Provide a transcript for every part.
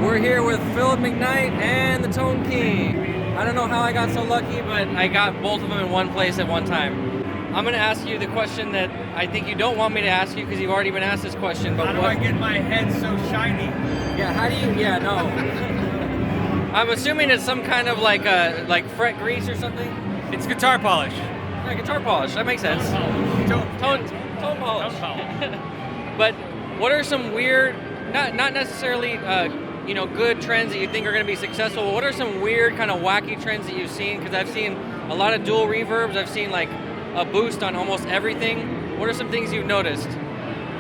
We're here with Phillip McKnight and the Tone King. I don't know how I got so lucky, but I got both of them in one place at one time. I'm going to ask you the question that I think you don't want me to ask you because you've already been asked this question. But how do I get my head so shiny? Yeah, how do you? Yeah, no. I'm assuming it's some kind of like fret grease or something. It's guitar polish. Yeah, guitar polish. That makes sense. Tone polish. But what are some weird, not necessarily good trends that you think are going to be successful? What are some weird kind of wacky trends that you've seen? Because I've seen a lot of dual reverbs. I've seen like a boost on almost everything. What are some things you've noticed?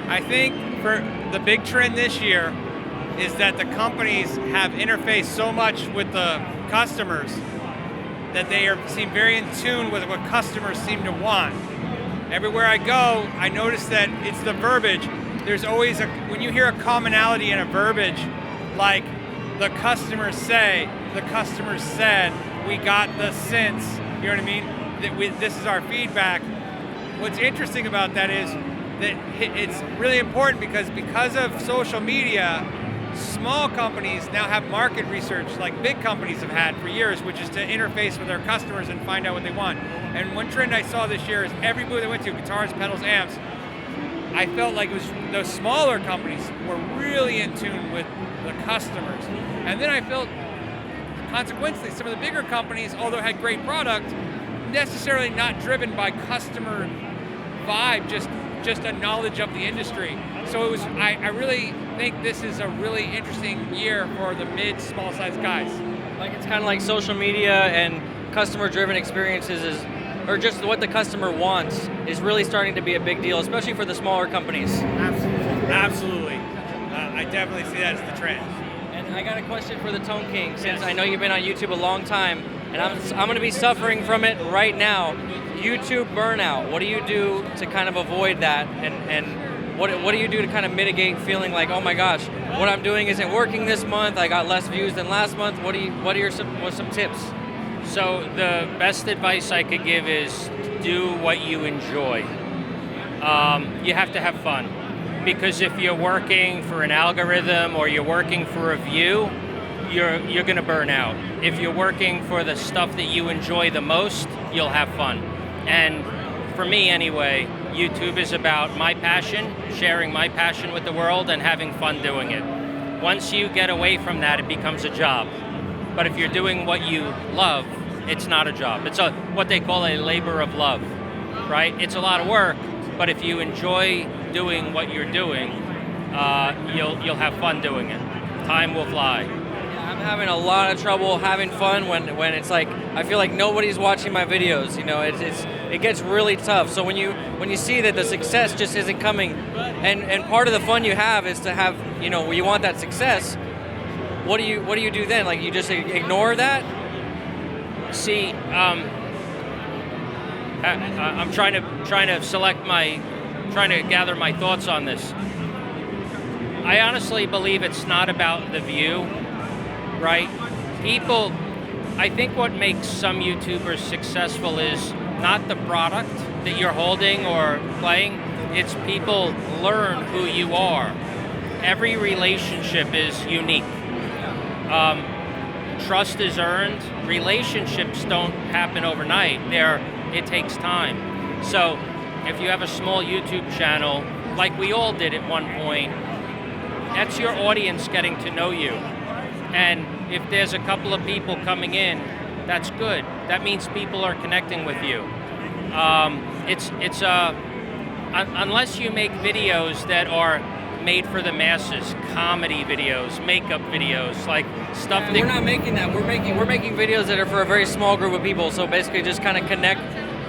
I think for the big trend this year is that the companies have interfaced so much with the customers that they seem very in tune with what customers seem to want. Everywhere I go, I notice that it's the verbiage. There's always when you hear a commonality in a verbiage, like the customers say, the customers said, we got the sense, you know what I mean? That this is our feedback. What's interesting about that is that it's really important because of social media, small companies now have market research like big companies have had for years, which is to interface with their customers and find out what they want. And one trend I saw this year is every booth I went to, guitars, pedals, amps, I felt like it was those smaller companies were really in tune with the customers. And then I felt, consequently, some of the bigger companies, although had great product, necessarily not driven by customer vibe, just a knowledge of the industry. So it was. I really think this is a really interesting year for the small size guys. Like it's kind of like social media and customer-driven experiences or just what the customer wants is really starting to be a big deal, especially for the smaller companies. Absolutely. I definitely see that as the trend. And I got a question for the Tone King, since I know you've been on YouTube a long time, and I'm going to be suffering from it right now. YouTube burnout. What do you do to kind of avoid that? And what do you do to kind of mitigate feeling like, oh my gosh, what I'm doing isn't working this month. I got less views than last month. What are some tips? So the best advice I could give is do what you enjoy. You have to have fun, because if you're working for an algorithm or you're working for a view, you're going to burn out. If you're working for the stuff that you enjoy the most, you'll have fun. And for me anyway, YouTube is about my passion, sharing my passion with the world and having fun doing it. Once you get away from that, it becomes a job. But if you're doing what you love, it's not a job. It's what they call a labor of love, right? It's a lot of work, but if you enjoy doing what you're doing, you'll have fun doing it. Time will fly. Yeah, I'm having a lot of trouble having fun when it's like I feel like nobody's watching my videos. You know, it gets really tough. So when you see that the success just isn't coming, and part of the fun you have is to have, you want that success. What do you do then? Like you just ignore that? See, I'm trying to gather my thoughts on this. I honestly believe it's not about the view, right? I think what makes some YouTubers successful is not the product that you're holding or playing. It's people learn who you are. Every relationship is unique. Trust is earned. Relationships don't happen overnight. It takes time. So if you have a small YouTube channel, like we all did at one point, that's your audience getting to know you. And if there's a couple of people coming in, that's good. That means people are connecting with you. Unless you make videos that are made for the masses, comedy videos, makeup videos, like stuff that we're not making that. We're making videos that are for a very small group of people. So basically just kind of connect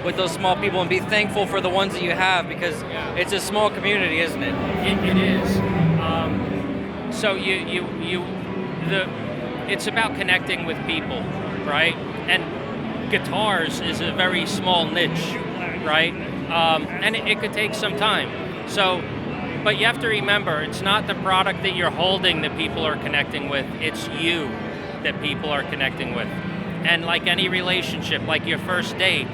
with those small people and be thankful for the ones that you have, because it's a small community, isn't it? It is. So it's about connecting with people, right? And guitars is a very small niche, right? And it could take some time. So, but you have to remember, it's not the product that you're holding that people are connecting with, it's you that people are connecting with. And like any relationship, like your first date,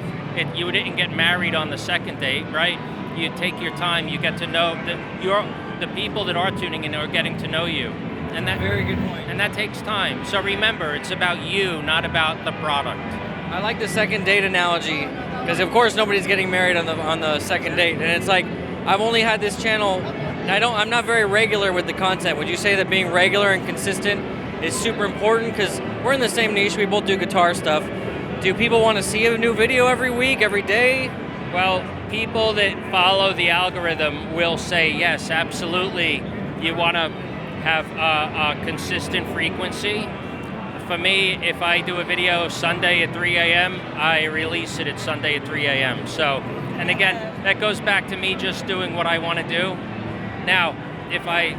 you didn't get married on the second date, right? You take your time, you get to know the people that are tuning in are getting to know you. And that Very good point. And that takes time. So remember, it's about you, not about the product. I like the second date analogy because, of course, nobody's getting married on the second date, and it's like I've only had this channel. And I'm not very regular with the content. Would you say that being regular and consistent is super important? Because we're in the same niche. We both do guitar stuff. Do people want to see a new video every week, every day? Well, people that follow the algorithm will say yes, absolutely. You want to have a consistent frequency. For me, if I do a video Sunday at 3 a.m., I release it at Sunday at 3 a.m. So, and again, that goes back to me just doing what I want to do. Now, if I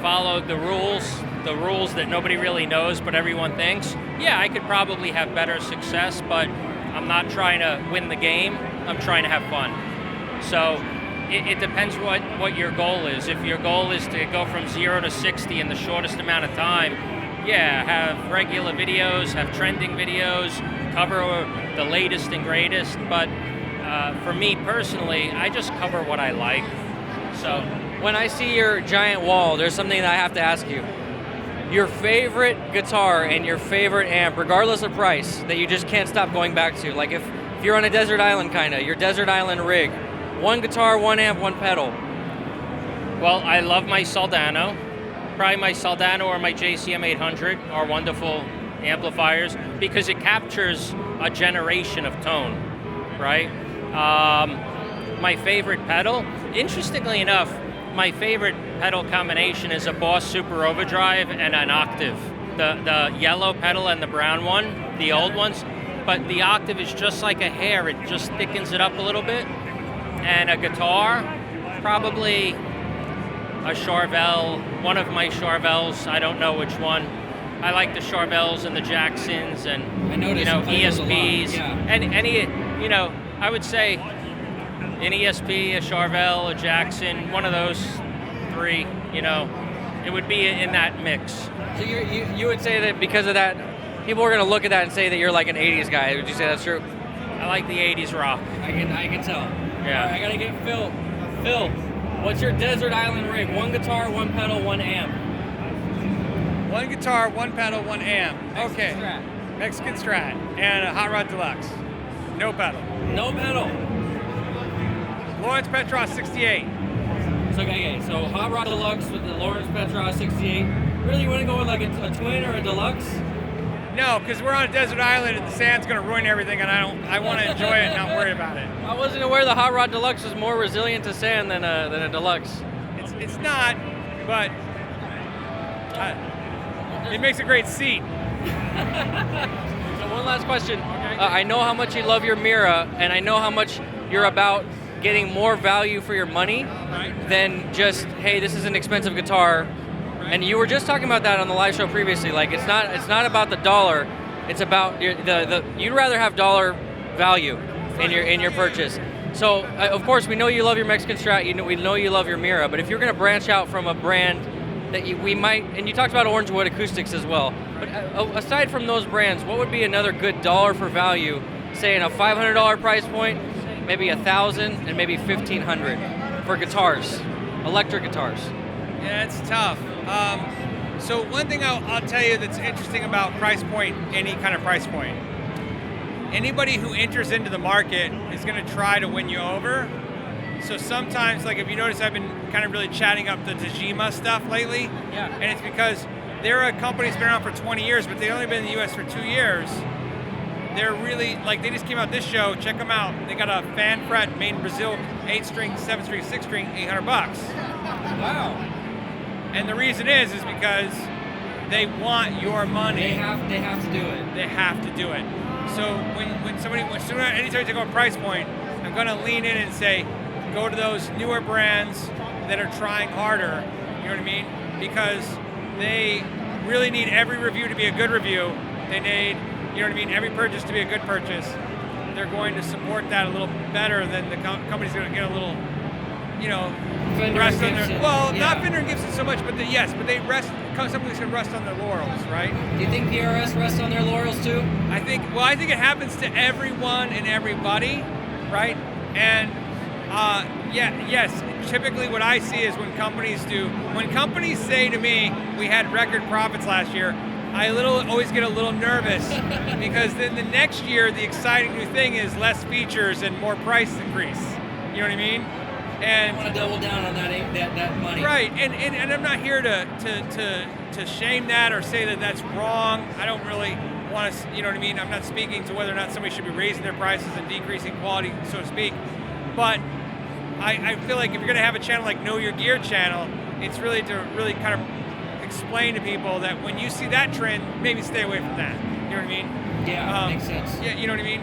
followed the rules that nobody really knows but everyone thinks, yeah, I could probably have better success, but I'm not trying to win the game. I'm trying to have fun. So it depends what your goal is. If your goal is to go from 0 to 60 in the shortest amount of time, yeah, have regular videos, have trending videos, cover the latest and greatest. But for me personally, I just cover what I like. So when I see your giant wall, there's something that I have to ask you. Your favorite guitar and your favorite amp, regardless of price, that you just can't stop going back to. Like if you're on a desert island your desert island rig, one guitar, one amp, one pedal. Well, I love my Soldano. Probably my Soldano or my JCM 800 are wonderful amplifiers because it captures a generation of tone, right? My favorite pedal, interestingly enough, my favorite pedal combination is a Boss Super Overdrive and an Octave. The yellow pedal and the brown one, the old ones. But the Octave is just like a hair, it just thickens it up a little bit. And a guitar, probably a Charvel, one of my Charvels, I don't know which one. I like the Charvels and the Jacksons and ESPs. Yeah. And any, I would say an ESP, a Charvel, a Jackson, one of those three, it would be in that mix. So you would say that because of that, people are going to look at that and say that you're like an 80s guy. Would you say that's true? I like the 80s rock. I can tell. Yeah. All right, I got to get Phil. Phil, what's your desert island rig? One guitar, one pedal, one amp. One guitar, one pedal, one amp. Okay. Strat. Mexican Strat. And a Hot Rod Deluxe. No pedal. No pedal. Lawrence Petros 68. So Hot Rod Deluxe with the Lawrence Petros 68. Really, you want to go with like a twin or a deluxe? No, because we're on a desert island and the sand's going to ruin everything, and I want to enjoy it and not worry about it. I wasn't aware the Hot Rod Deluxe was more resilient to sand than a deluxe. It's not, but it makes a great seat. So one last question. I know how much you love your Mira, and I know how much you're about getting more value for your money than just, hey, this is an expensive guitar. And you were just talking about that on the live show previously. Like it's not about the dollar. It's about you'd rather have dollar value in your purchase. So of course we know you love your Mexican Strat. We know you love your Mira. But if you're going to branch out from a brand that we might, and you talked about Orangewood acoustics as well. But aside from those brands, what would be another good dollar for value? Say in a $500 price point, maybe $1,000, and maybe $1,500 for guitars, electric guitars. Yeah, it's tough. So one thing I'll tell you that's interesting about price point, any kind of price point, anybody who enters into the market is going to try to win you over. So sometimes, like if you notice, I've been kind of really chatting up the Tajima stuff lately. Yeah. And it's because they're a company that's been around for 20 years, but they've only been in the US for 2 years. They're really, they just came out this show, check them out. They got a fan fret made in Brazil, 8-string, 7-string, 6-string, $800. Wow. And the reason is because they want your money. They have to do it. They have to do it. So anytime you go a price point, I'm going to lean in and say, go to those newer brands that are trying harder. You know what I mean? Because they really need every review to be a good review. They need, every purchase to be a good purchase. They're going to support that a little better than the company's going to get a little, Fender rest and on their, Gibson. well, Yeah. not Fender and Gibson so much, but they rest, somebody's going to rest on their laurels, right? Do you think PRS rests on their laurels too? I think it happens to everyone and everybody, right? And Yes. Typically what I see is when companies say to me, we had record profits last year, I always get a little nervous because then the next year, the exciting new thing is less features and more price increase. You know what I mean? And I want to double down on that money. Right, and I'm not here to shame that or say that that's wrong. I don't really want to, you know what I mean? I'm not speaking to whether or not somebody should be raising their prices and decreasing quality, so to speak. But I feel like if you're going to have a channel like Know Your Gear channel, it's really to really kind of explain to people that when you see that trend, maybe stay away from that. You know what I mean? Yeah, makes sense. Yeah, you know what I mean?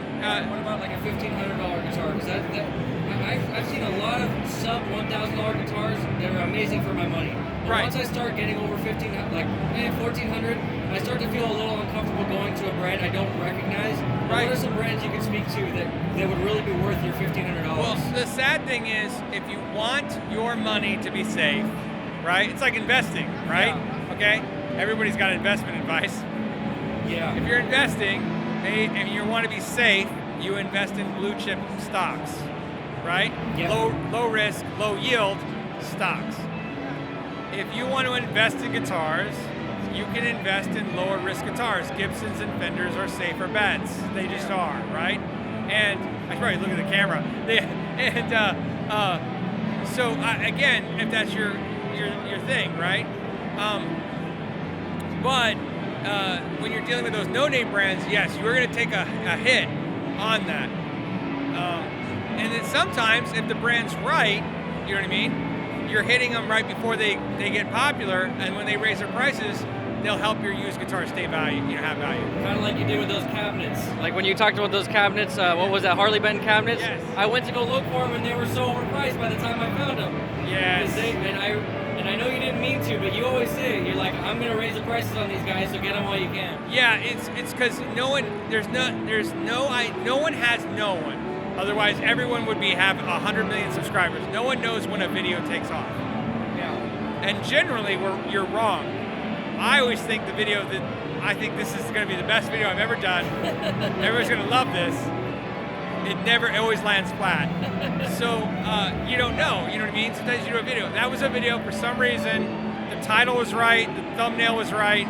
What about like a $1,500 guitar? Because I've seen a lot of sub $1,000 guitars that are amazing for my money. But right. Once I start getting over $1,400, I start to feel a little uncomfortable going to a brand I don't recognize. Right. What are some brands you could speak to that would really be worth your $1,500? Well, the sad thing is, if you want your money to be safe, right? It's like investing, right? Yeah. Okay? Everybody's got investment advice. Yeah. If you're investing and you want to be safe, you invest in blue chip stocks, right? Yeah. Low risk, low yield stocks. If you want to invest in guitars, you can invest in lower risk guitars. Gibsons and Fenders are safer bets. They just are, right? And I should probably look at the camera. So again, if that's your thing, right? But when you're dealing with those no-name brands, yes, you're going to take a hit on that. And then sometimes, if the brand's right, you know what I mean? You're hitting them right before they get popular, and when they raise their prices, they'll help your used guitar stay have value. Kind of like you did with those cabinets. Like when you talked about those cabinets, what was that, Harley Benton cabinets? Yes. I went to go look for them and they were so overpriced by the time I found them. Yes. And I know you didn't mean to, but you always say it. You're like, I'm going to raise the prices on these guys, so get them while you can. Yeah, it's because no one has no one. Otherwise, everyone would have 100 million subscribers. No one knows when a video takes off. Yeah. And generally, you're wrong. I always think I think this is going to be the best video I've ever done. Everyone's going to love this. It always lands flat. So you don't know, you know what I mean? Sometimes you do a video. That was a video for some reason. The title was right, the thumbnail was right,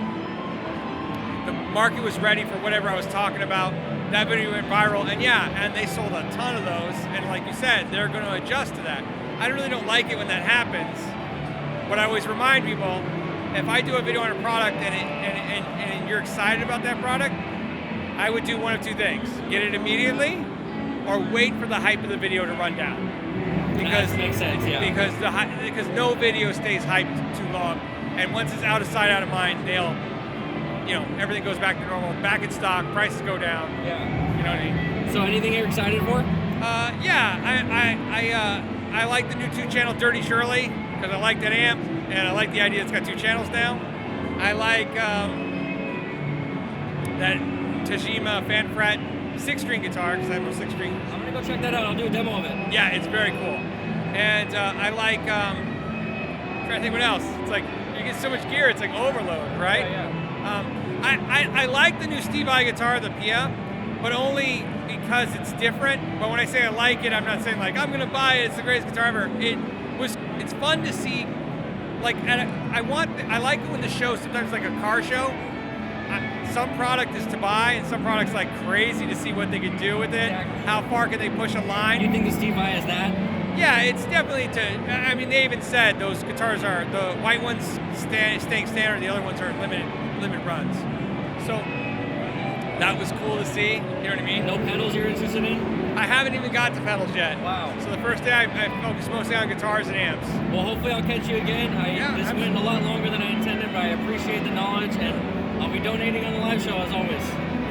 the market was ready for whatever I was talking about. That video went viral, and they sold a ton of those. And like you said, they're going to adjust to that. I really don't like it when that happens. But I always remind people, if I do a video on a product and you're excited about that product, I would do one of two things: get it immediately, or wait for the hype of the video to run down. Because that makes sense, yeah. Because no video stays hyped too long, and once it's out of sight, out of mind, everything goes back to normal, back in stock, prices go down. Yeah. You know what I mean? So anything you're excited for? I like the new 2-channel Dirty Shirley because I like that amp, and I like the idea it's got 2 channels now. I like that Tajima Fan Fret 6-string guitar because I have a 6-string. I'm gonna go check that out. I'll do a demo of it. Yeah, it's very cool. And I like, I'm trying to think what else. It's like, you get so much gear, it's like overload, right? Yeah. I like the new Steve Vai guitar, the Pia, but only because it's different. But when I say I like it, I'm not saying like, I'm gonna buy it, it's the greatest guitar ever. It's fun to see, like, and I like it when the show, sometimes like a car show, some product is to buy and some product's like crazy to see what they can do with it. Exactly. How far can they push a line? You think the Steve Vai is that? Yeah, it's definitely they even said those guitars are, the white ones staying standard, the other ones are limited runs. So that was cool to see, you know what I mean? No pedals you're interested in? I haven't even got to pedals yet. Wow. So the first day I focused mostly on guitars and amps. Well, hopefully I'll catch you again. This went a lot longer than I intended, but I appreciate the knowledge, and I'll be donating on the live show as always.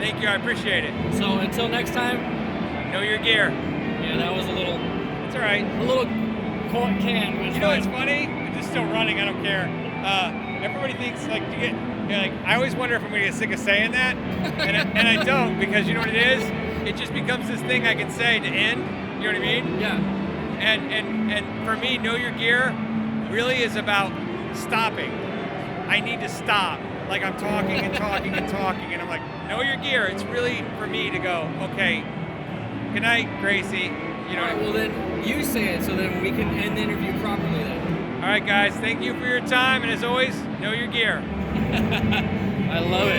Thank you, I appreciate it. So until next time. Know your gear. Yeah, that was a little... It's all right. A little can. You know what's funny? It's just still running, I don't care. Everybody thinks like I always wonder if I'm gonna get sick of saying that, and I don't, because you know what it is? It just becomes this thing I can say to end. You know what I mean? Yeah. And for me, know your gear really is about stopping. I need to stop. Like I'm talking and talking and talking, and I'm like, know your gear. It's really for me to go, okay, good night, Gracie. You know. All right, well then you say it so then we can end the interview properly then. All right, guys. Thank you for your time, and as always, know your gear. I love it.